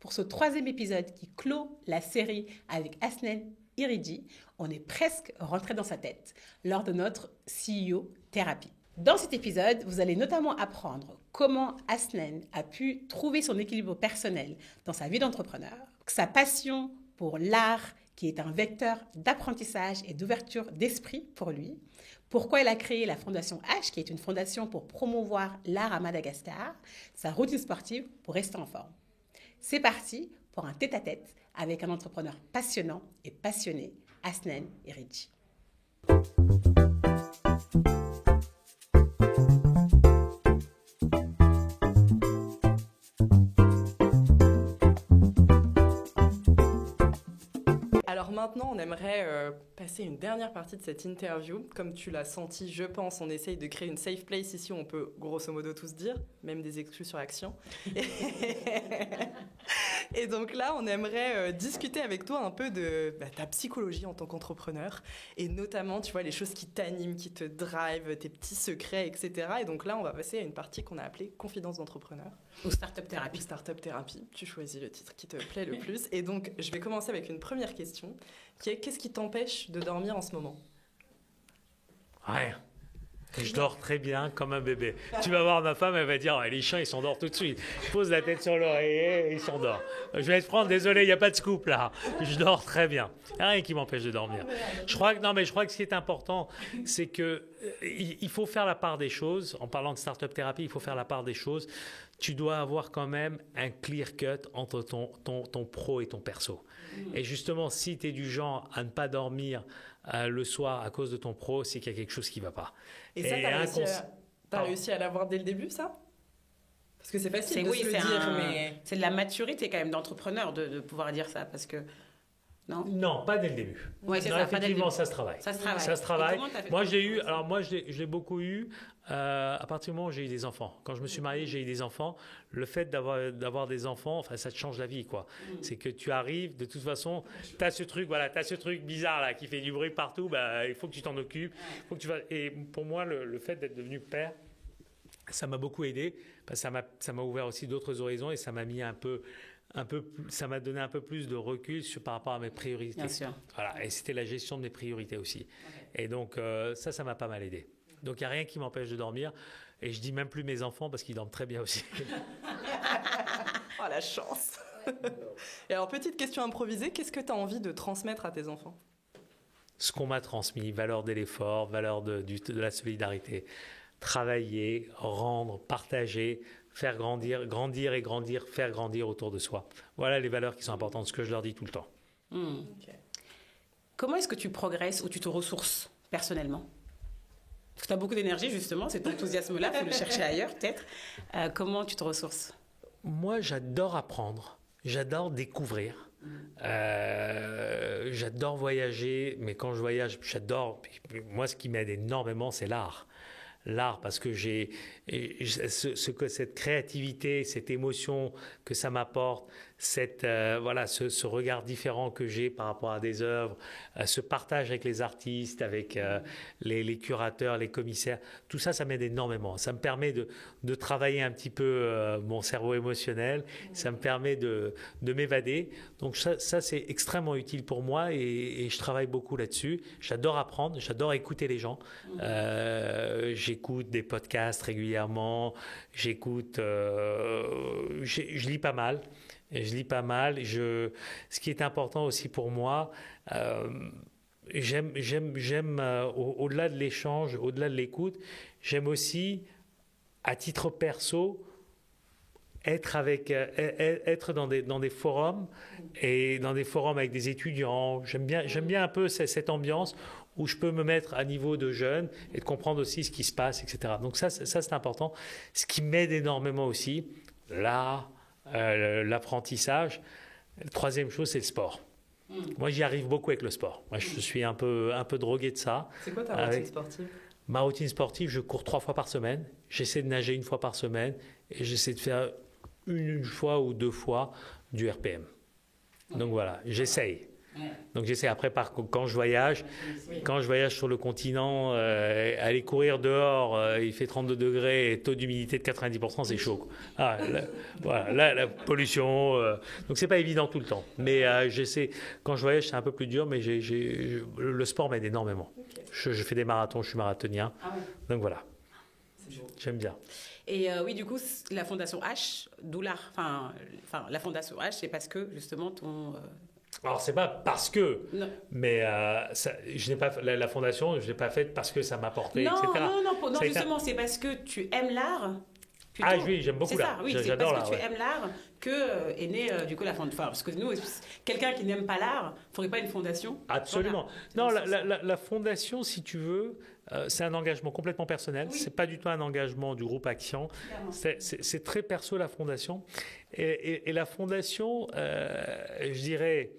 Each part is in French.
Pour ce 3e épisode qui clôt la série avec Hasnain Iridji, on est presque rentré dans sa tête lors de notre CEO thérapie. Dans cet épisode, vous allez notamment apprendre comment Hasnain a pu trouver son équilibre personnel dans sa vie d'entrepreneur, sa passion pour l'art qui est un vecteur d'apprentissage et d'ouverture d'esprit pour lui, pourquoi il a créé la Fondation H, qui est une fondation pour promouvoir l'art à Madagascar, sa routine sportive pour rester en forme. C'est parti pour un tête-à-tête avec un entrepreneur passionnant et passionné, Hasnain Iridji. Alors maintenant, on aimerait passer une dernière partie de cette interview. Comme tu l'as senti, je pense, on essaye de créer une safe place ici, on peut grosso modo tous dire, même des exclus sur Action. Et donc là, on aimerait discuter avec toi un peu de ta psychologie en tant qu'entrepreneur, et notamment, tu vois, les choses qui t'animent, qui te drive, tes petits secrets, etc. Et donc là, on va passer à une partie qu'on a appelée Confidence d'entrepreneur. Ou Startup Thérapie. Startup Thérapie, tu choisis le titre qui te plaît le plus. Et donc, je vais commencer avec une première question, qui est: qu'est-ce qui t'empêche de dormir en ce moment? Rien. Je dors très bien comme un bébé. Tu vas voir ma femme, elle va dire: les chiens, ils s'endorment tout de suite. Pose la tête sur l'oreiller et ils s'endorment. Je vais être franc, désolé, il n'y a pas de scoop là. Je dors très bien. Il n'y a rien qui m'empêche de dormir. Je crois que ce qui est important, c'est qu'il faut faire la part des choses. En parlant de Startup Thérapie, il faut faire la part des choses. Tu dois avoir quand même un clear cut entre ton pro et ton perso. Et justement, si tu es du genre à ne pas dormir le soir à cause de ton pro, c'est qu'il y a quelque chose qui ne va pas. Et ça, t'as réussi à l'avoir dès le début, ça? Parce que c'est facile de se le dire, mais... C'est de la maturité quand même d'entrepreneur de pouvoir dire ça, parce que... Non, pas dès le début. Ouais, c'est non, ça, effectivement, ça se travaille. Ça se travaille. Ça se travaille. Moi, je l'ai l'ai beaucoup eu à partir du moment où j'ai eu des enfants. Quand je me suis marié, j'ai eu des enfants. Le fait d'avoir des enfants, enfin, ça te change la vie, quoi. C'est que tu arrives, de toute façon, t'as ce truc bizarre là qui fait du bruit partout. Il faut que tu t'en occupes. Faut que tu vas. Et pour moi, le fait d'être devenu père, ça m'a beaucoup aidé, parce que ça m'a ouvert aussi d'autres horizons et ça m'a mis ça m'a donné un peu plus de recul par rapport à mes priorités. Bien sûr. Voilà, et c'était la gestion de mes priorités aussi. Okay. Et donc, ça m'a pas mal aidé. Donc, il n'y a rien qui m'empêche de dormir. Et je dis même plus mes enfants parce qu'ils dorment très bien aussi. Oh, la chance. Et alors, petite question improvisée, qu'est-ce que tu as envie de transmettre à tes enfants? Ce qu'on m'a transmis, valeur de l'effort, valeur de la solidarité. Travailler, rendre, partager, faire grandir, faire grandir autour de soi. Voilà les valeurs qui sont importantes, ce que je leur dis tout le temps. Okay. Comment est-ce que tu progresses ou tu te ressources personnellement? Parce que tu as beaucoup d'énergie, justement, cet enthousiasme-là, il faut le chercher ailleurs, peut-être. Comment tu te ressources? Moi, j'adore apprendre, j'adore découvrir. J'adore voyager, mais quand je voyage, moi, ce qui m'aide énormément, c'est l'art. L'art, parce que j'ai cette créativité, cette émotion que ça m'apporte, ce regard différent que j'ai par rapport à des œuvres, ce partage avec les artistes, avec les curateurs, les commissaires, tout ça, ça m'aide énormément. Ça me permet de travailler un petit peu mon cerveau émotionnel, ça me permet de m'évader. Donc ça c'est extrêmement utile pour moi et je travaille beaucoup là-dessus. J'adore apprendre, j'adore écouter les gens. J'écoute des podcasts régulièrement, je lis pas mal. Ce qui est important aussi pour moi, j'aime au-delà de l'échange, au-delà de l'écoute, j'aime aussi, à titre perso, être dans des forums et dans des forums avec des étudiants. J'aime bien un peu cette ambiance où je peux me mettre à niveau de jeunes et de comprendre aussi ce qui se passe, etc. Donc ça c'est important. Ce qui m'aide énormément aussi, l'art, l'apprentissage. La troisième chose, c'est le sport. Moi, j'y arrive beaucoup avec le sport. Moi, je suis un peu drogué de ça. C'est quoi ta routine sportive? Ma routine sportive, je cours 3 fois par semaine. J'essaie de nager 1 fois par semaine et j'essaie de faire une fois ou 2 fois du RPM. Donc voilà, j'essaye. Donc j'essaie après, quand je voyage sur le continent, aller courir dehors, il fait 32 degrés et taux d'humidité de 90%, c'est chaud. La pollution. Donc c'est pas évident tout le temps. Mais j'essaie, quand je voyage, c'est un peu plus dur, mais le sport m'aide énormément. Okay. Je fais des marathons, je suis marathonien. Donc voilà. J'aime bien. Et oui, du coup, la Fondation H, d'où l'art, la Fondation H, c'est parce que justement Alors, c'est pas parce que, non. Mais je n'ai pas la fondation, je l'ai pas faite parce que ça m'a apporté, etc. Non, justement, c'est parce que tu aimes l'art. Plutôt. Ah oui, j'aime beaucoup l'art. Oui, c'est parce que tu aimes l'art que est née du coup la fondation. Parce que nous, quelqu'un qui n'aime pas l'art, il ne faudrait pas une fondation. Absolument. Non, la fondation, si tu veux, c'est un engagement complètement personnel. Oui. C'est pas du tout un engagement du groupe Action. C'est très perso la fondation. Et la fondation, je dirais.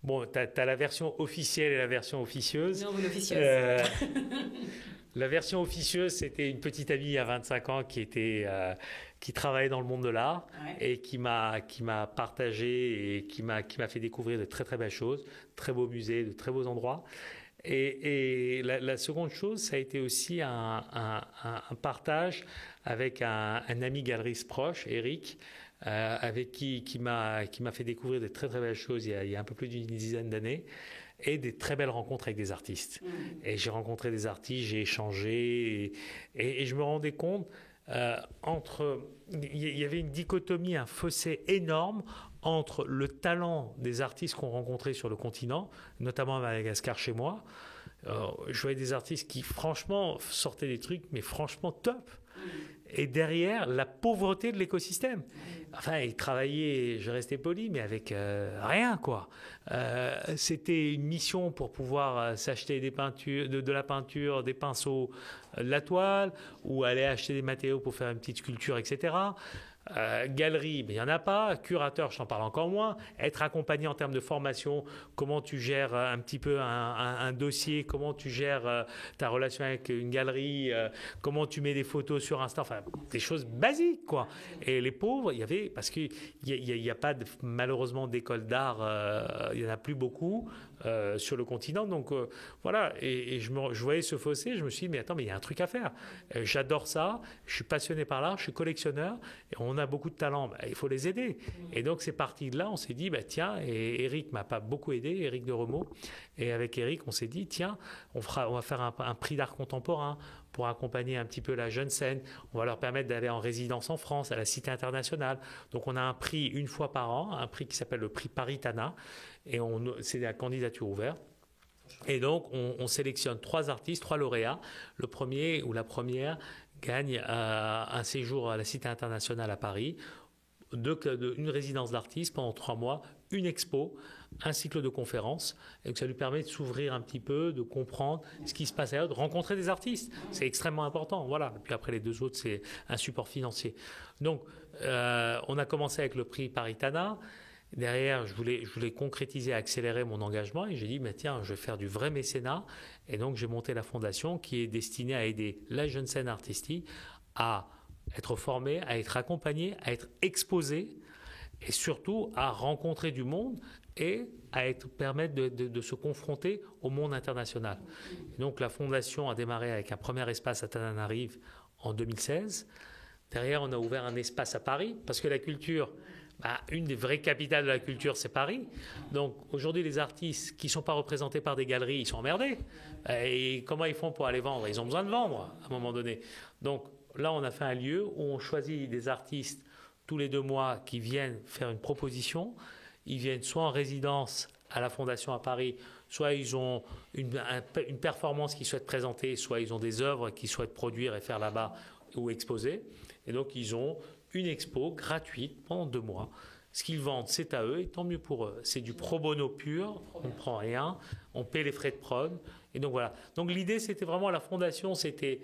Bon, tu as la version officielle et la version officieuse. Non, l'officieuse. La version officieuse, c'était une petite amie à 25 ans qui travaillait dans le monde de l'art et qui m'a partagé et qui m'a fait découvrir de très très belles choses, très beaux musées, de très beaux endroits. Et la seconde chose, ça a été aussi un partage avec un ami galeriste proche, Eric, avec qui m'a fait découvrir de très très belles choses il y a un peu plus d'une dizaine d'années. Et des très belles rencontres avec des artistes. Et j'ai rencontré des artistes, j'ai échangé, et je me rendais compte il y avait une dichotomie, un fossé énorme entre le talent des artistes qu'on rencontrait sur le continent, notamment à Madagascar chez moi. Je voyais des artistes qui franchement sortaient des trucs, mais franchement top. Et derrière, la pauvreté de l'écosystème. Enfin, ils travaillaient, je restais poli, mais avec rien, quoi. C'était une mission pour pouvoir s'acheter des peintures, de la peinture, des pinceaux, de la toile, ou aller acheter des matériaux pour faire une petite sculpture, etc. Galerie, mais il n'y en a pas. Curateur, je t'en parle encore moins. Être accompagné en termes de formation, comment tu gères un petit peu un dossier, comment tu gères ta relation avec une galerie, comment tu mets des photos sur Insta, enfin des choses basiques, quoi. Et les pauvres, il y avait, parce qu'il n'y a pas malheureusement d'école d'art, il n'y en a plus beaucoup sur le continent, donc voilà. Et je voyais ce fossé, je me suis dit, mais attends, mais il y a un truc à faire. J'adore ça, je suis passionné par l'art, je suis collectionneur, et on a beaucoup de talents, il faut les aider. Et donc c'est parti de là, on s'est dit, tiens, et Eric m'a pas beaucoup aidé, Eric de Remaux, et avec Eric, on s'est dit, tiens, on va faire un prix d'art contemporain pour accompagner un petit peu la jeune scène. On va leur permettre d'aller en résidence en France, à la Cité internationale. Donc on a un prix une fois par an, un prix qui s'appelle le prix Paritana, et c'est la candidature ouverte. Et donc on sélectionne 3 artistes, 3 lauréats. Le premier ou la première gagne un séjour à la Cité internationale à Paris, une résidence d'artiste pendant 3 mois, une expo, un cycle de conférences, et que ça lui permet de s'ouvrir un petit peu, de comprendre ce qui se passe ailleurs, de rencontrer des artistes. C'est extrêmement important, voilà. Et puis après, les 2 autres, c'est un support financier. Donc, on a commencé avec le prix Paritana. Derrière, je voulais concrétiser, accélérer mon engagement, et j'ai dit, tiens, je vais faire du vrai mécénat. Et donc, j'ai monté la fondation qui est destinée à aider la jeune scène artistique à être formée, à être accompagnée, à être exposée, et surtout à rencontrer du monde et à permettre de se confronter au monde international. Et donc la fondation a démarré avec un premier espace à Tananarive en 2016. Derrière, on a ouvert un espace à Paris, parce que la culture, une des vraies capitales de la culture, c'est Paris. Donc aujourd'hui, les artistes qui ne sont pas représentés par des galeries, ils sont emmerdés. Et comment ils font pour aller vendre ? Ils ont besoin de vendre à un moment donné. Donc là, on a fait un lieu où on choisit des artistes tous les 2 mois qui viennent faire une proposition. Ils viennent soit en résidence à la Fondation à Paris, soit ils ont une performance qu'ils souhaitent présenter, soit ils ont des œuvres qu'ils souhaitent produire et faire là-bas ou exposer. Et donc, ils ont une expo gratuite pendant 2 mois. Ce qu'ils vendent, c'est à eux, et tant mieux pour eux. C'est du pro bono pur, on ne prend rien, on paie les frais de prod. Et donc, voilà. Donc, l'idée, c'était vraiment, la Fondation, c'était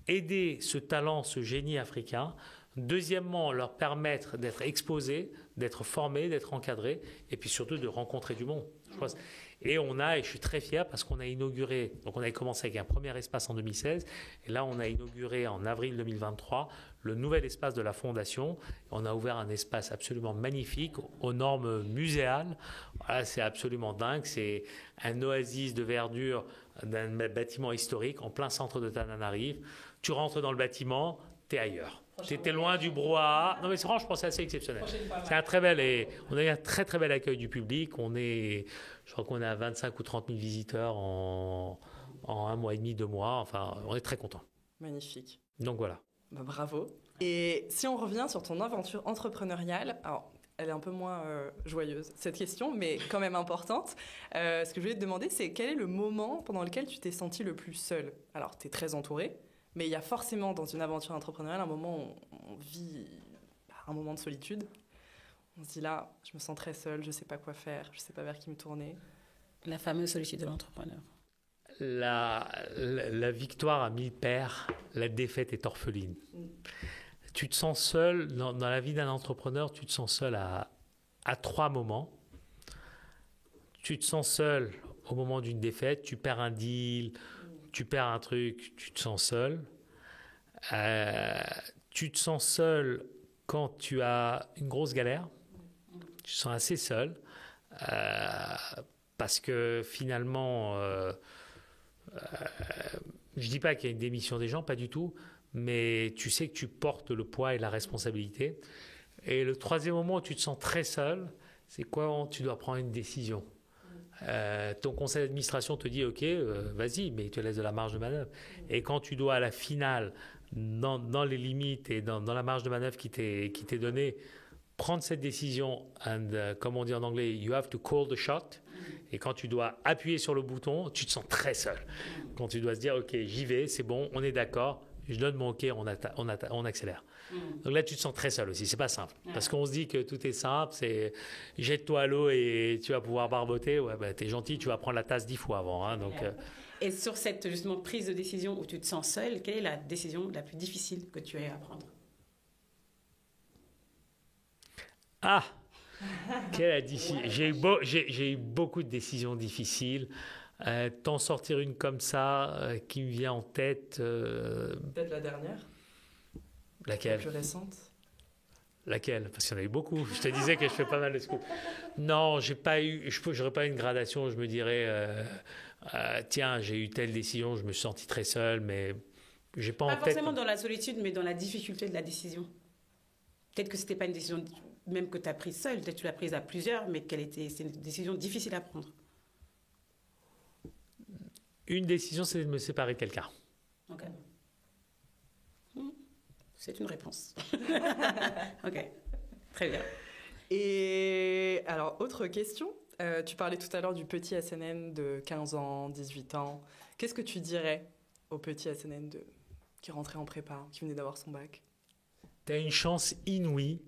aider ce talent, ce génie africain, Deuxièmement, leur permettre d'être exposés, d'être formés, d'être encadrés, et puis surtout de rencontrer du monde. Je pense. Et je suis très fier parce qu'on a inauguré, donc on avait commencé avec un premier espace en 2016, et là on a inauguré en avril 2023 le nouvel espace de la Fondation. On a ouvert un espace absolument magnifique, aux normes muséales. Voilà, c'est absolument dingue, c'est un oasis de verdure d'un bâtiment historique en plein centre de Tananarive. Tu rentres dans le bâtiment, t'es ailleurs. T'étais loin du brouhaha. Non mais franchement, je pense que c'est assez exceptionnel. C'est un très bel on a eu un très très bel accueil du public. Je crois qu'on est à 25 ou 30 000 visiteurs en 1 mois et demi, 2 mois. Enfin, on est très contents. Magnifique. Donc voilà. Bah, bravo. Et si on revient sur ton aventure entrepreneuriale, alors elle est un peu moins joyeuse cette question, mais quand même importante. Ce que je voulais te demander, c'est quel est le moment pendant lequel tu t'es senti le plus seul? Alors, tu es très entouré. Mais il y a forcément dans une aventure entrepreneuriale un moment où on vit un moment de solitude. On se dit là, je me sens très seule, je ne sais pas quoi faire, je ne sais pas vers qui me tourner. La fameuse solitude de l'entrepreneur. La victoire a 1000 paires, la défaite est orpheline. Tu te sens seul, dans la vie d'un entrepreneur, tu te sens seul à 3 moments. Tu te sens seul au moment d'une défaite, tu perds un deal, tu perds un truc, tu te sens seul. Tu te sens seul quand tu as une grosse galère. Tu te sens assez seul. Parce que finalement, je ne dis pas qu'il y a une démission des gens, pas du tout. Mais tu sais que tu portes le poids et la responsabilité. Et le troisième moment où tu te sens très seul, c'est quand tu dois prendre une décision. Ton conseil d'administration te dit ok, vas-y, mais tu laisses de la marge de manœuvre. Et quand tu dois à la finale, dans les limites et dans la marge de manœuvre qui t'est donnée, prendre cette décision, comme on dit en anglais, you have to call the shot. Et quand tu dois appuyer sur le bouton, tu te sens très seul. Quand tu dois se dire ok, j'y vais, c'est bon, on est d'accord, je donne mon ok, on accélère. Donc là, tu te sens très seul aussi. C'est pas simple. Parce qu'on se dit que tout est simple. C'est jette-toi à l'eau et tu vas pouvoir barboter. Ouais, bah, t'es gentil, tu vas prendre la tasse 10 fois avant. Hein, donc, Et sur cette justement prise de décision où tu te sens seul, quelle est la décision la plus difficile que tu aies à prendre? Ah, j'ai eu beaucoup de décisions difficiles. T'en sortir une comme ça qui me vient en tête. Peut-être la dernière. Laquelle? La plus récente. Laquelle? Parce qu'il y en a eu beaucoup. Je te disais que je fais pas mal de scoops. Non, j'aurais pas eu une gradation. Je me dirais, tiens, j'ai eu telle décision, je me suis senti très seul, mais j'ai pas en tête. Pas forcément dans la solitude, mais dans la difficulté de la décision. Peut-être que c'était pas une décision même que tu as prise seule, peut-être que tu l'as prise à plusieurs, mais c'est une décision difficile à prendre. Une décision, c'est de me séparer de quelqu'un. Ok. C'est une réponse. Ok, très bien. Et alors, autre question. Tu parlais tout à l'heure du petit SNN de 15 ans, 18 ans. Qu'est-ce que tu dirais au petit SNN qui rentrait en prépa, qui venait d'avoir son bac? Tu as une chance inouïe.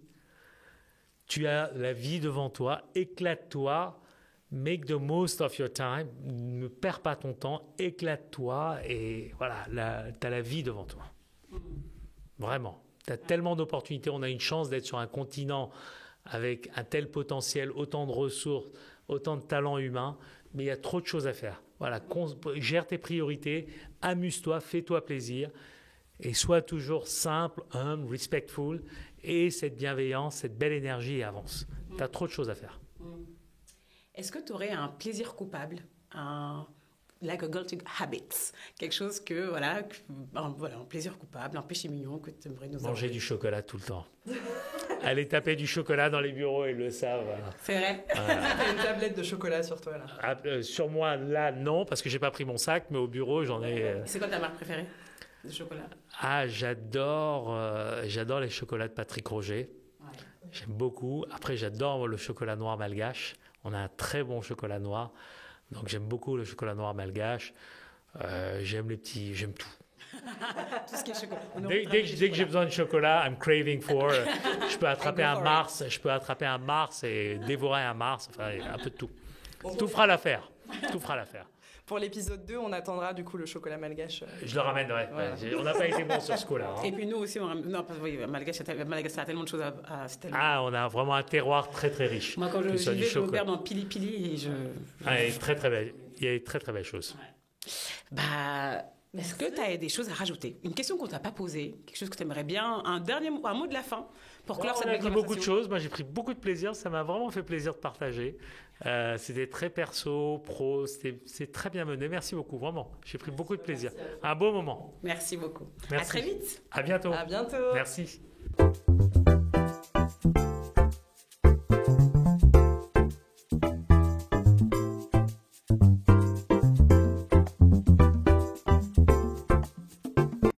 Tu as la vie devant toi. Éclate-toi. Make the most of your time. Ne perds pas ton temps. Éclate-toi. Et voilà, tu as la vie devant toi. Vraiment. Tu as tellement d'opportunités. On a une chance d'être sur un continent avec un tel potentiel, autant de ressources, autant de talents humains. Mais il y a trop de choses à faire. Voilà, gère tes priorités. Amuse-toi. Fais-toi plaisir. Et sois toujours simple, humble, respectful. Et cette bienveillance, cette belle énergie, et avance. Tu as trop de choses à faire. Est-ce que tu aurais un plaisir coupable, like a guilty habit, quelque chose que, voilà, un plaisir coupable, un péché mignon que tu aimerais nous avouer? Manger du chocolat tout le temps. Aller taper du chocolat dans les bureaux, ils le savent. Voilà. C'est vrai. Voilà. T'as une tablette de chocolat sur toi, là? Sur moi, là, non, parce que j'ai pas pris mon sac, mais au bureau, j'en ai... C'est quoi ta marque préférée de chocolat? Ah, j'adore les chocolats de Patrick Roger. Ouais. J'aime beaucoup. Après, j'adore le chocolat noir malgache. On a un très bon chocolat noir. Donc, j'aime beaucoup le chocolat noir malgache. J'aime tout. Tout ce qui est chocolat. Dès que j'ai besoin de chocolat, I'm craving for. Je peux attraper un Mars et dévorer un Mars. Enfin, un peu de tout. Tout fera l'affaire. Tout fera l'affaire. Pour l'épisode 2, on attendra du coup le chocolat malgache. Je le ramène, ouais. Voilà. On n'a pas été bon sur ce coup-là. Et puis nous aussi, non, parce que oui, Madagascar a tellement de choses c'est tellement... On a vraiment un terroir très très riche. Moi, quand Que ce soit j'y du vais, je me chocolat. perds dans Pili Pili et je... Il y a très très belles choses. Bah, est-ce que tu as des choses à rajouter? Une question qu'on t'a pas posée, quelque chose que tu aimerais bien, un mot de la fin pour clore cette On a belle dit beaucoup de conversation. choses. Moi, j'ai pris beaucoup de plaisir. Ça m'a vraiment fait plaisir de partager. C'était très perso, pro. C'est très bien mené. Merci beaucoup, vraiment. J'ai pris beaucoup de plaisir. Un beau moment. Merci beaucoup. Merci. À très vite. À bientôt. À bientôt. Merci.